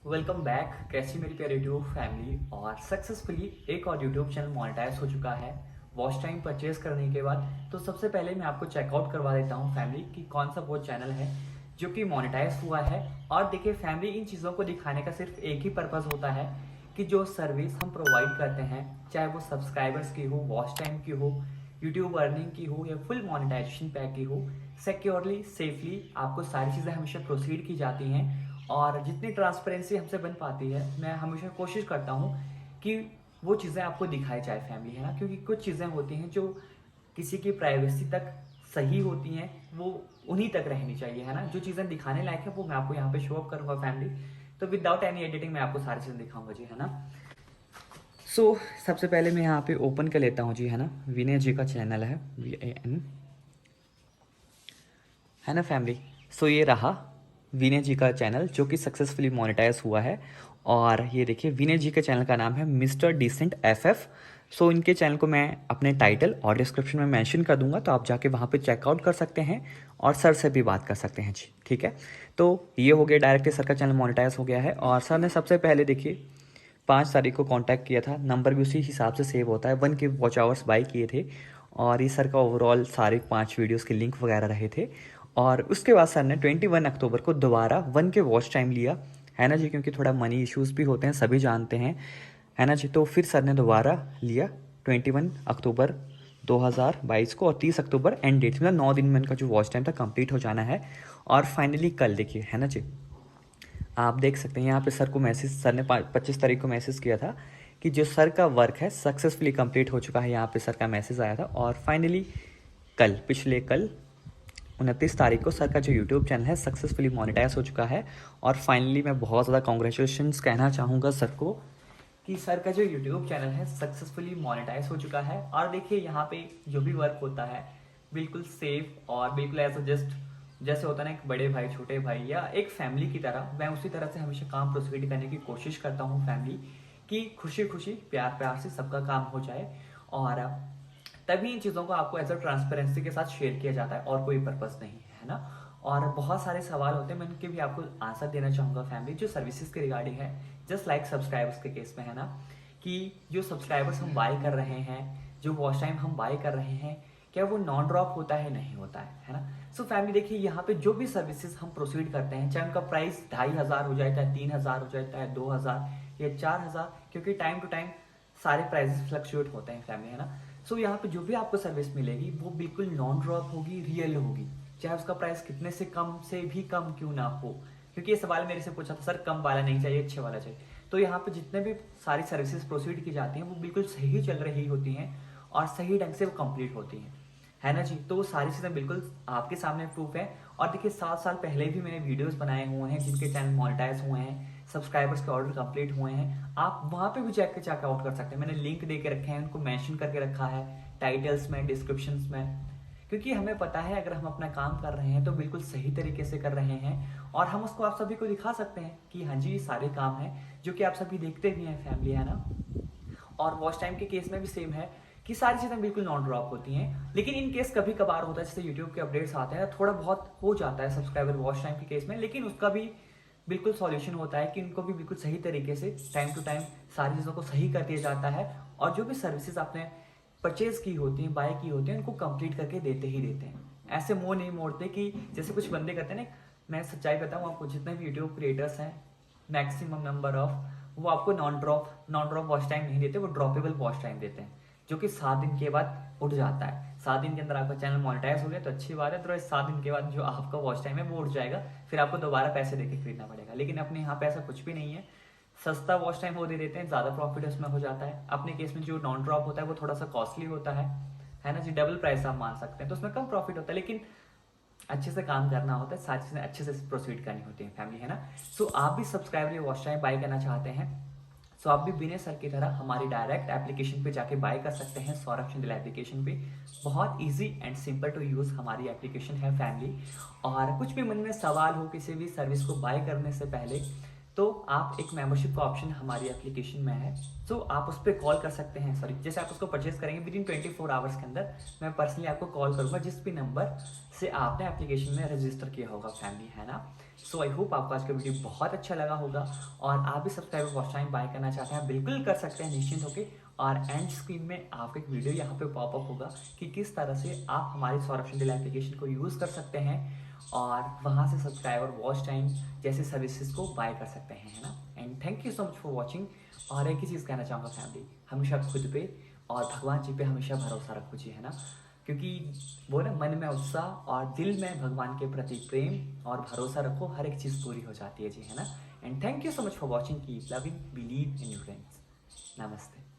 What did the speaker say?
Welcome back. कैसी मेरी प्यारी यूट्यूब फैमिली। और सक्सेसफुली एक और यूट्यूब चैनल मोनेटाइज हो चुका है वॉच टाइम परचेज करने के बाद। तो सबसे पहले मैं आपको चेकआउट करवा देता हूँ फैमिली कि कौन सा वो चैनल है जो कि मोनेटाइज हुआ है। और देखिए फैमिली, इन चीज़ों को दिखाने का सिर्फ एक ही पर्पज़ होता है कि जो सर्विस हम प्रोवाइड करते हैं, चाहे वो सब्सक्राइबर्स की हो, वॉच टाइम की हो, यूट्यूब अर्निंग की हो या फुल मोनेटाइजेशन पैक की हो, सिक्योरली सेफली आपको सारी चीज़ें हमेशा प्रोसीड की जाती हैं। और जितनी ट्रांसपेरेंसी हमसे बन पाती है, मैं हमेशा कोशिश करता हूँ कि वो चीज़ें आपको दिखाई जाए फैमिली, है ना। क्योंकि कुछ चीज़ें होती हैं जो किसी की प्राइवेसी तक सही होती हैं, वो उन्हीं तक रहनी चाहिए, है ना। जो चीज़ें दिखाने लायक है वो मैं आपको यहाँ पे शो अप करूँगा फैमिली। तो विदाउट एनी एडिटिंग मैं आपको सारी चीज़ें दिखाऊंगा जी, है ना। सबसे पहले मैं यहाँ पे ओपन कर लेता हूँ जी, है ना। विनय जी का चैनल है, VAN, है ना फैमिली। ये रहा विनय जी का चैनल जो कि सक्सेसफुली मोनेटाइज हुआ है। और ये देखिए विनय जी के चैनल का नाम है मिस्टर डिसेंट FF। इनके चैनल को मैं अपने टाइटल और डिस्क्रिप्शन में मेंशन कर दूंगा, तो आप जाके वहाँ पे चेकआउट कर सकते हैं और सर से भी बात कर सकते हैं जी, ठीक है। तो ये हो गया, डायरेक्टली सर का चैनल मोनेटाइज हो गया है। और सर ने सबसे पहले देखिए 5 तारीख को कांटेक्ट किया था, नंबर भी उसी हिसाब से सेव होता है, 1K वॉच आवर्स बाई किए थे। और ये सर का ओवरऑल सारे 5 वीडियोस के लिंक वगैरह रहे थे। और उसके बाद सर ने 21 अक्टूबर को दोबारा 1K वॉच टाइम लिया, है ना जी, क्योंकि थोड़ा मनी इश्यूज़ भी होते हैं, सभी जानते हैं, है ना जी। तो फिर सर ने दोबारा लिया 21 अक्टूबर 2022 को, और 30 अक्टूबर एंड डेट, मतलब 9 दिन में इनका जो वॉच टाइम था कंप्लीट हो जाना है। और फाइनली कल देखिए, है ना जी, आप देख सकते हैं यहाँ पे सर को मैसेज, सर ने 25 तारीख को मैसेज किया था कि जो सर का वर्क है सक्सेसफुली कंप्लीट हो चुका है। यहाँ पे सर का मैसेज आया था। और फाइनली कल, पिछले कल 29 तारीख को सर का जो यूट्यूब चैनल है सक्सेसफुली मोनेटाइज हो चुका है। और फाइनली मैं बहुत ज़्यादा कॉन्ग्रेचुलेशंस कहना चाहूँगा सर को कि सर का जो यूट्यूब चैनल है सक्सेसफुली मोनेटाइज हो चुका है। और देखिए यहाँ पे जो भी वर्क होता है बिल्कुल सेफ और बिल्कुल एज जस्ट जैसे होता है ना, एक बड़े भाई छोटे भाई या एक फैमिली की तरह, मैं उसी तरह से हमेशा काम प्रोसीड करने की कोशिश करता हूँ फैमिली, कि खुशी खुशी प्यार प्यार से सबका काम हो जाए। और तभी इन चीज़ों को आपको एज अ ट्रांसपेरेंसी के साथ शेयर किया जाता है, और कोई पर्पज़ नहीं है ना। और बहुत सारे सवाल होते हैं, मैं उनके भी आपको आंसर देना चाहूँगा फैमिली, जो सर्विसेज के रिगार्डिंग है, जस्ट लाइक सब्सक्राइबर्स के केस में, है ना, कि जो सब्सक्राइबर्स हम बाय कर रहे हैं, जो वॉच टाइम हम बाय कर रहे हैं, क्या वो नॉन ड्रॉप होता है, नहीं होता है ना। फैमिली देखिए यहाँ पे जो भी सर्विसेज हम प्रोसीड करते हैं, चाहे उनका प्राइस 2500 हो जाए, चाहे 3000 हो जाए, चाहे 2000 या 4000, क्योंकि टाइम टू टाइम सारे प्राइसेस फ्लक्चुएट होते हैं फैमिली, है ना। यहाँ पे जो भी आपको सर्विस मिलेगी वो बिल्कुल नॉन ड्रॉप होगी, रियल होगी, चाहे उसका प्राइस कितने से भी कम क्यों ना हो। क्योंकि ये सवाल मेरे से पूछा था, सर कम वाला नहीं चाहिए, अच्छे वाला चाहिए। तो यहाँ पे जितने भी सारी सर्विसेज प्रोसीड की जाती हैं वो बिल्कुल सही चल रही होती हैं और सही ढंग से वो कंप्लीट होती हैं, है ना जी। तो वो सारी चीज़ें बिल्कुल आपके सामने प्रूफ है। और देखिए 7 साल पहले भी मैंने वीडियोस बनाए हुए हैं जिनके चैनल मोनेटाइज हुए हैं, सब्सक्राइबर्स के ऑर्डर कंप्लीट हुए हैं, आप वहाँ पे भी चेकआउट कर सकते हैं। मैंने लिंक दे के रखे हैं, उनको मेंशन करके रखा है टाइटल्स में, डिस्क्रिप्शंस में। क्योंकि हमें पता है अगर हम अपना काम कर रहे हैं तो बिल्कुल सही तरीके से कर रहे हैं, और हम उसको आप सभी को दिखा सकते हैं कि हाँ जी ये सारे काम हैं जो कि आप सभी देखते भी हैं फैमिली, है ना। और वॉच टाइम के केस में भी सेम है कि सारी चीज़ें बिल्कुल नॉन ड्रॉप होती हैं। लेकिन इन केस कभी कभार होता है, जैसे यूट्यूब के अपडेट्स आते हैं, थोड़ा बहुत हो जाता है सब्सक्राइबर वॉच टाइम के केस में, लेकिन उसका भी बिल्कुल सॉल्यूशन होता है कि उनको भी बिल्कुल सही तरीके से टाइम टू टाइम सारी चीज़ों को सही कर दिया जाता है। और जो भी सर्विसेज आपने परचेज की होती हैं, बाय की होती हैं, उनको कंप्लीट करके देते ही देते हैं। ऐसे मुंह नहीं मोड़ते कि जैसे कुछ बंदे कहते हैं ना। मैं सच्चाई बताऊँ आपको, जितने भी यूट्यूब क्रिएटर्स हैं मैक्सिमम नंबर ऑफ, वो आपको नॉन ड्रॉप वॉच टाइम नहीं देते, वो ड्रॉपेबल वॉच टाइम देते हैं, जो कि 7 दिन के बाद उठ जाता है। 7 दिन के अंदर आपका चैनल मोनेटाइज हो गया तो अच्छी बात है, तो 7 दिन के बाद जो आपका वॉच टाइम है वो उठ जाएगा, फिर आपको दोबारा पैसे देके खरीदना पड़ेगा। लेकिन अपने यहाँ पे ऐसा कुछ भी नहीं है, सस्ता वॉच टाइम वो दे देते हैं, ज़्यादा प्रॉफिट उसमें हो जाता है। अपने केस में जो नॉन ड्रॉप होता है वो थोड़ा सा कॉस्टली होता है ना जी, डबल प्राइस आप मान सकते हैं, तो उसमें कम प्रॉफिट होता है, लेकिन अच्छे से काम करना होता है, सारी चीज़ें अच्छे से प्रोसीड करनी होती है फैमिली, है ना। आप भी सब्सक्राइबर वॉच टाइम बाय करना चाहते हैं, आप भी बिना सर की तरह हमारी डायरेक्ट एप्लीकेशन पे जाके बाय कर सकते हैं, सौरभ शिंदे एप्लीकेशन पे। बहुत easy and simple to use हमारी एप्लीकेशन है फैमिली। और कुछ भी मन में सवाल हो किसी भी सर्विस को बाय करने से पहले, तो आप एक मेंबरशिप का ऑप्शन हमारी एप्लीकेशन में है, आप उस पर कॉल कर सकते हैं। सॉरी, जैसे आप उसको परचेज करेंगे विद इन 24 आवर्स के अंदर मैं पर्सनली आपको कॉल करूंगा जिस भी नंबर से आपने एप्लीकेशन में रजिस्टर किया होगा फैमिली, है ना। सो आई होप आपको आज का वीडियो बहुत अच्छा लगा होगा और आप भी सब्सक्राइबर फर्स्ट टाइम बाय करना चाहते हैं बिल्कुल कर सकते हैं निश्चिंत होकर। और एंड स्क्रीन में आपको एक वीडियो यहाँ पे पॉपअप होगा कि किस तरह से आप हमारे सौरभ शिंदे एप्लीकेशन को यूज़ कर सकते हैं और वहाँ से सब्सक्राइबर वॉच टाइम जैसे सर्विसेज को बाय कर सकते हैं, है ना। And thank you so much for watching. और एक ही चीज़ कहना चाहूँगा फैमिली, हमेशा खुद पे और भगवान जी पे हमेशा भरोसा रखो जी, है ना। क्योंकि वो ना मन में उत्साह और दिल में भगवान के प्रति प्रेम और भरोसा रखो, हर एक चीज़ पूरी हो जाती है जी, है ना। And thank you so much for watching. Keep loving, believe in your friends. नमस्ते।